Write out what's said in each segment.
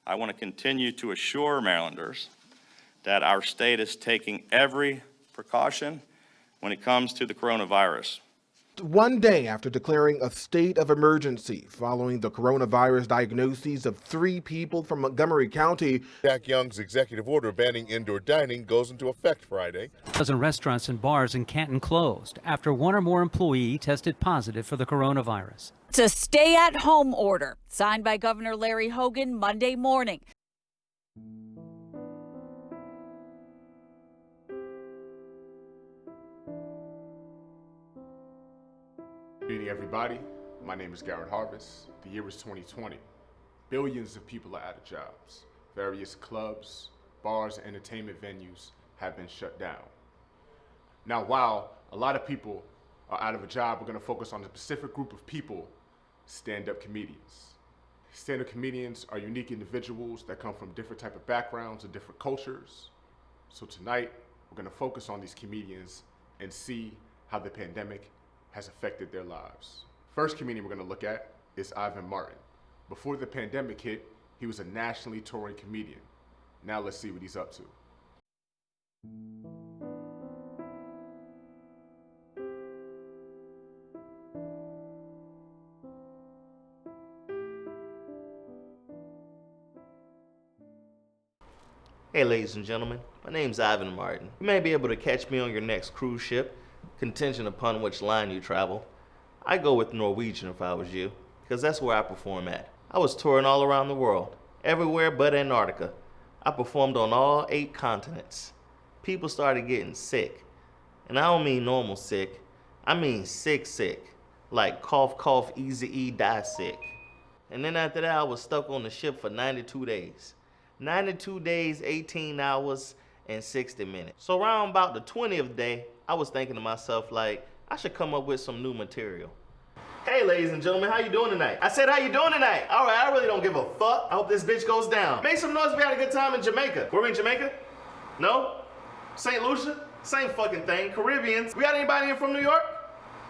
I want to continue to assure Marylanders that our state is taking every precaution when it comes to the coronavirus. One day after declaring a state of emergency following the coronavirus diagnoses of 3 people from Montgomery County, Jack Young's executive order banning indoor dining goes into effect Friday. Dozen restaurants and bars in Canton closed after 1 or more employee tested positive for the coronavirus. It's a stay-at-home order signed by Governor Larry Hogan Monday morning. Good evening, everybody. My name is Garrett Harvest. The year is 2020. Billions of people are out of jobs. Various clubs, bars, and entertainment venues have been shut down. Now, while a lot of people are out of a job, we're going to focus on a specific group of people, stand-up comedians. Stand-up comedians are unique individuals that come from different type of backgrounds and different cultures. So tonight, we're going to focus on these comedians and see how the pandemic has affected their lives. First comedian we're going to look at is Ivan Martin. Before the pandemic hit, he was a nationally touring comedian. Now let's see what he's up to. Hey ladies and gentlemen, my name's Ivan Martin. You may be able to catch me on your next cruise ship, contingent upon which line you travel. I go with Norwegian if I was you, because that's where I perform at. I was touring all around the world, everywhere but Antarctica. I performed on all 8 continents. People started getting sick. And I don't mean normal sick, I mean sick. Like cough, cough, easy, die sick. And then after that, I was stuck on the ship for 92 days. 92 days, 18 hours, and 60 minutes. So around about the 20th day, I was thinking to myself, like, I should come up with some new material. Hey, ladies and gentlemen, how you doing tonight? I said, how you doing tonight? All right, I really don't give a fuck. I hope this bitch goes down. Make some noise if we had a good time in Jamaica. Were we in Jamaica? No? St. Lucia? Same fucking thing. Caribbeans. We got anybody in from New York?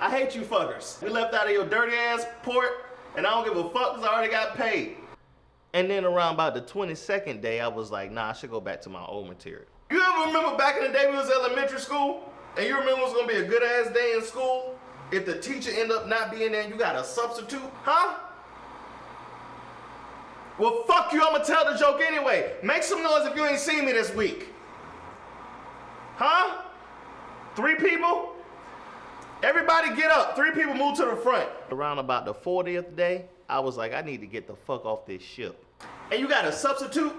I hate you fuckers. We left out of your dirty ass port, and I don't give a fuck because I already got paid. And then around about the 22nd day, I was like, nah, I should go back to my old material. You ever remember back in the day we was in elementary school? And you remember it was gonna be a good ass day in school? If the teacher ended up not being there and you got a substitute, huh? Well, fuck you, I'ma tell the joke anyway. Make some noise if you ain't seen me this week. Huh? 3 people? Everybody get up. 3 people move to the front. Around about the 40th day, I was like, I need to get the fuck off this ship. And you got a substitute?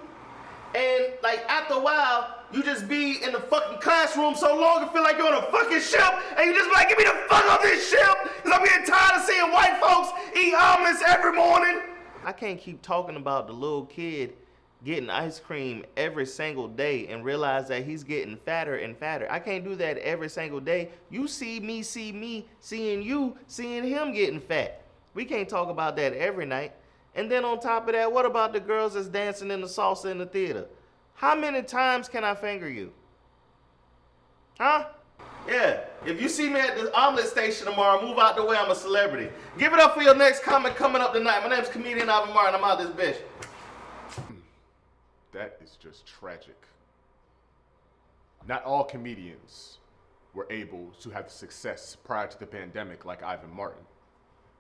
And like after a while, you just be in the fucking classroom so long you feel like you're on a fucking ship, and you just be like, get me the fuck off this ship, because I'm getting tired of seeing white folks eat omelets every morning. I can't keep talking about the little kid getting ice cream every single day and realize that he's getting fatter and fatter. I can't do that every single day. You see me, seeing you, seeing him getting fat. We can't talk about that every night. And then on top of that, what about the girls that's dancing in the salsa in the theater? How many times can I finger you? Huh? Yeah, if you see me at the omelet station tomorrow, move out the way, I'm a celebrity. Give it up for your next comic coming up tonight. My name's comedian Ivan Martin, I'm out this bitch. That is just tragic. Not all comedians were able to have success prior to the pandemic like Ivan Martin.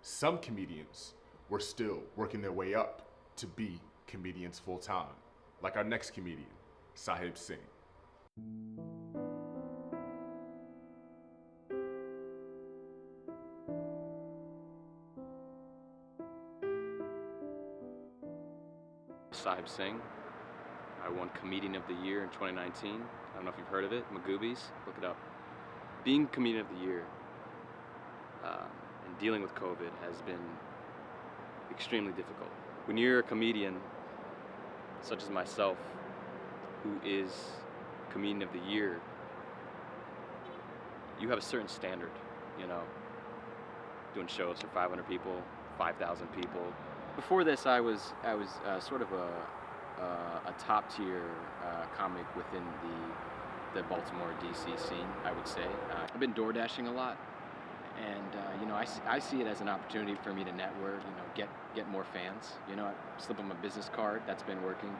Some comedians were still working their way up to be comedians full time, like our next comedian, Sahib Singh. Sahib Singh. I won Comedian of the Year in 2019. I don't know if you've heard of it, Magoobies, look it up. Being Comedian of the Year and dealing with COVID has been extremely difficult. When you're a comedian, such as myself, who is Comedian of the Year, you have a certain standard, you know, doing shows for 500 people, 5,000 people. Before this, I was sort of a top tier comic within the Baltimore, DC scene, I would say. I've been door dashing a lot, And I see it as an opportunity for me to network, get more fans. I slip them a business card. That's been working.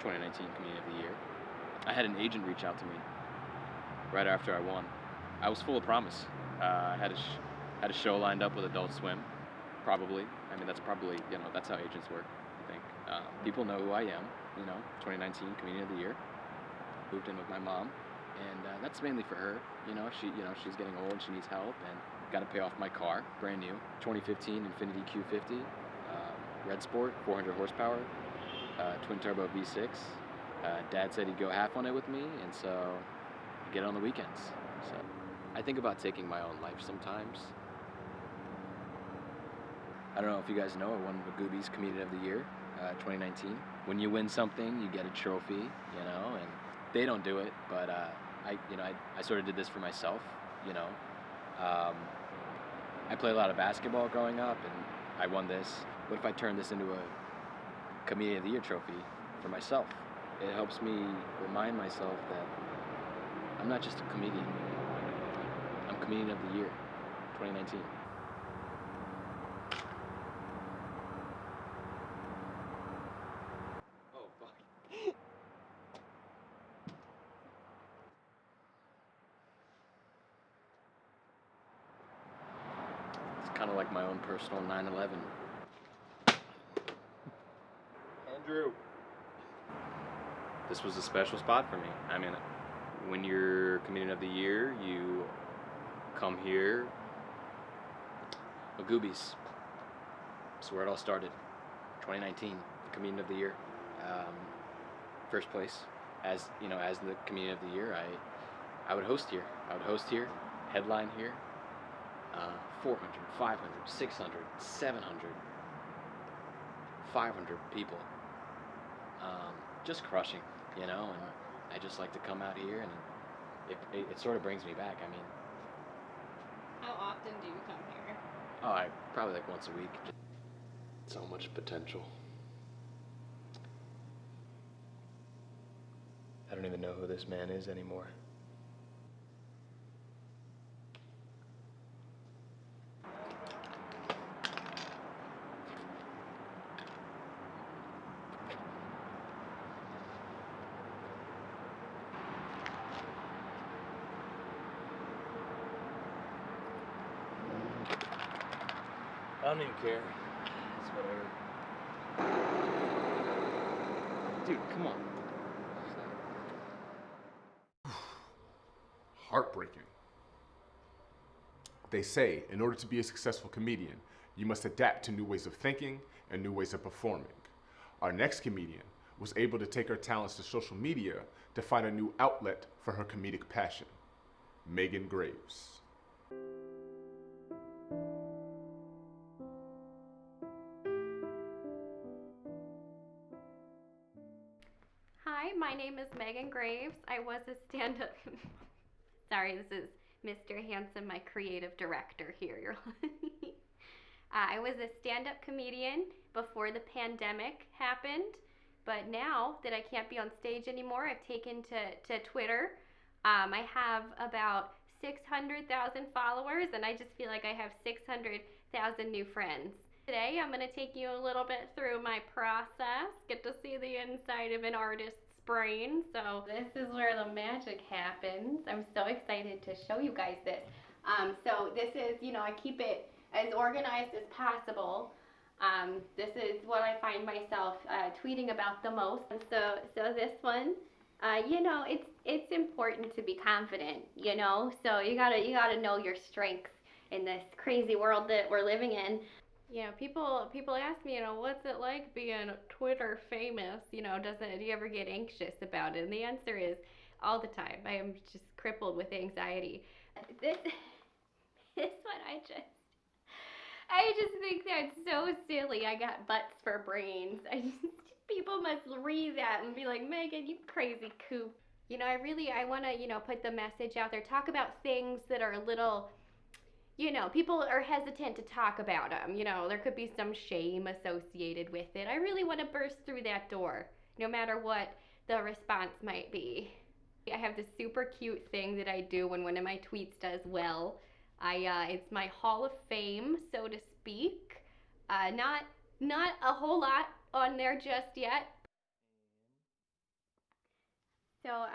2019 Comedian of the Year. I had an agent reach out to me right after I won. I was full of promise. I had a show lined up with Adult Swim, probably. I mean, that's probably, that's how agents work, I think. People know who I am, 2019 Comedian of the Year. Moved in with my mom, and that's mainly for her. She's getting old, she needs help, and got to pay off my car, brand new. 2015 Infiniti Q50, Red Sport, 400 horsepower, twin turbo V6. Dad said he'd go half on it with me, and so I get it on the weekends. So I think about taking my own life sometimes. I don't know if you guys know, I won Magooby's Comedian of the Year, 2019. When you win something, you get a trophy, and they don't do it, but I sort of did this for myself, I played a lot of basketball growing up, and I won this. What if I turn this into a Comedian of the Year trophy for myself? It helps me remind myself that I'm not just a comedian. I'm Comedian of the Year, 2019. Oh, fuck. It's kind of like my own personal 9/11. Andrew. This was a special spot for me. I mean, when you're Comedian of the Year, you come here. Magooby's. That's where it all started. 2019, Comedian of the Year. First place. As the Comedian of the Year, I would host here. Headline here. 400, 500, 600, 700, 500 people. Just crushing, and I just like to come out here, and it sort of brings me back. I mean, how often do you come here? I probably like once a week. So much potential. I don't even know who this man is anymore. I don't even care. It's whatever. Dude, come on. Heartbreaking. They say in order to be a successful comedian, you must adapt to new ways of thinking and new ways of performing. Our next comedian was able to take her talents to social media to find a new outlet for her comedic passion. Megan Graves. Hi, my name is Megan Graves. I was a stand-up... Sorry, this is Mr. Handsome, my creative director here. I was a stand-up comedian before the pandemic happened, but now that I can't be on stage anymore, I've taken to Twitter. I have about 600,000 followers, and I just feel like I have 600,000 new friends. Today, I'm going to take you a little bit through my process, get to see the inside of an artist's brain. So this is where the magic happens. I'm so excited to show you guys this. So this is, I keep it as organized as possible. This is what I find myself tweeting about the most. And so this one, it's important to be confident, so you gotta know your strengths in this crazy world that we're living in. People ask me, what's it like being Twitter famous? Do you ever get anxious about it? And the answer is all the time. I am just crippled with anxiety. This one, I just think that's so silly. I got butts for brains. People must read that and be like, Megan, you crazy kook. I want to, put the message out there. Talk about things that are a little, people are hesitant to talk about them. There could be some shame associated with it. I really want to burst through that door, no matter what the response might be. I have this super cute thing that I do when one of my tweets does well. It's my Hall of Fame, so to speak. Not a whole lot on there just yet. So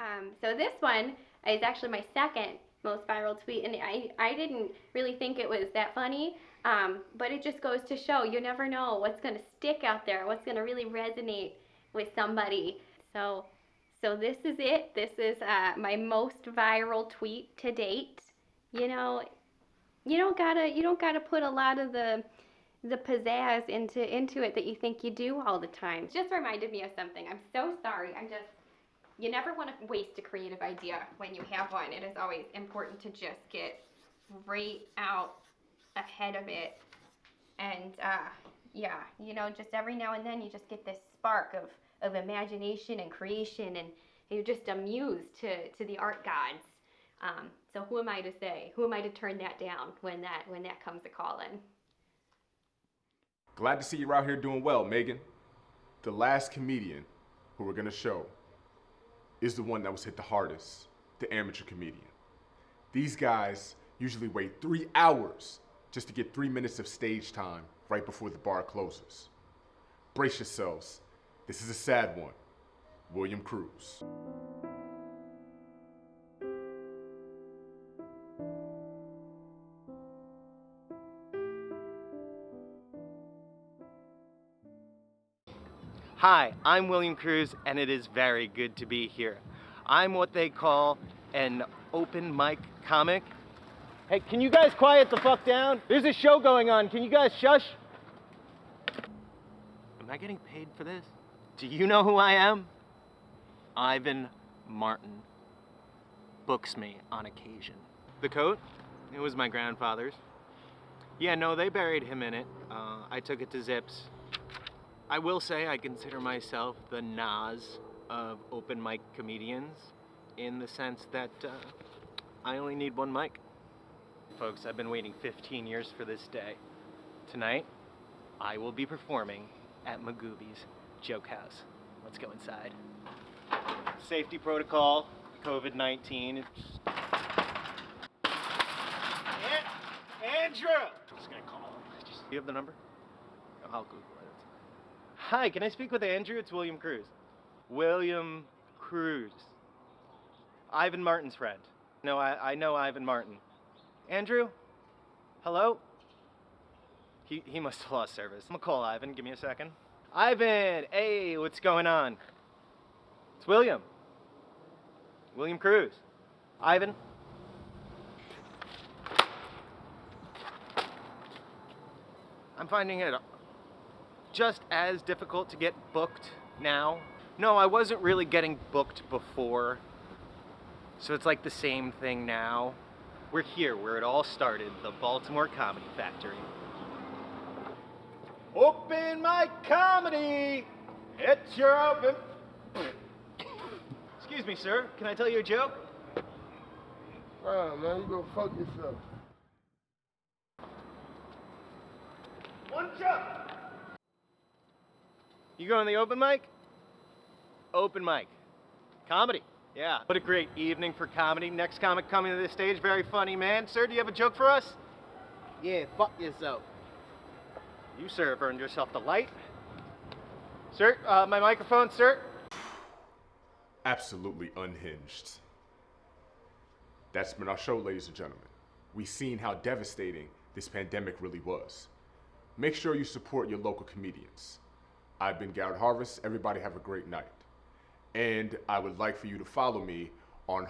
this one is actually my second most viral tweet, and I didn't really think it was that funny, but it just goes to show you never know what's going to stick out there, what's going to really resonate with somebody. So this is it. This is my most viral tweet to date. You know, you don't gotta put a lot of the pizzazz into it that you think you do all the time. It just reminded me of something. I'm so sorry. You never want to waste a creative idea when you have one. It is always important to just get right out ahead of it. And yeah, just every now and then you just get this spark of imagination and creation, and you're just amused to the art gods. So who am I to say? Who am I to turn that down when that comes a calling? Glad to see you're out here doing well, Megan. The last comedian who we're gonna show is the one that was hit the hardest, the amateur comedian. These guys usually wait 3 hours just to get 3 minutes of stage time right before the bar closes. Brace yourselves. This is a sad one. William Cruz. Hi, I'm William Cruz, and it is very good to be here. I'm what they call an open mic comic. Hey, can you guys quiet the fuck down? There's a show going on. Can you guys shush? Am I getting paid for this? Do you know who I am? Ivan Martin books me on occasion. The coat, it was my grandfather's. Yeah, no, they buried him in it. I took it to Zips. I will say I consider myself the Nas of open mic comedians, in the sense that I only need one mic. Folks, I've been waiting 15 years for this day. Tonight, I will be performing at Magooby's Joke House. Let's go inside. Safety protocol, COVID-19. Andrew! I'm just gonna call him. Do you have the number? I'll Google it. Hi, can I speak with Andrew? It's William Cruz. William Cruz. Ivan Martin's friend. No, I know Ivan Martin. Andrew? Hello? He must have lost service. I'm gonna call Ivan. Give me a second. Ivan! Hey, what's going on? It's William. William Cruz. Ivan? I'm finding it just as difficult to get booked now. No, I wasn't really getting booked before, so it's like the same thing now. We're here where it all started, the Baltimore Comedy Factory. Open mic comedy! It's your open... Excuse me, sir, can I tell you a joke? Man, you go fuck yourself. One joke! You going to the open mic? Open mic. Comedy. Yeah. What a great evening for comedy. Next comic coming to the stage. Very funny, man. Sir, do you have a joke for us? Yeah, fuck yourself. You, sir, have earned yourself the light. Sir, my microphone, sir. Absolutely unhinged. That's been our show, ladies and gentlemen. We've seen how devastating this pandemic really was. Make sure you support your local comedians. I've been Garrett Harvest. Everybody have a great night. And I would like for you to follow me on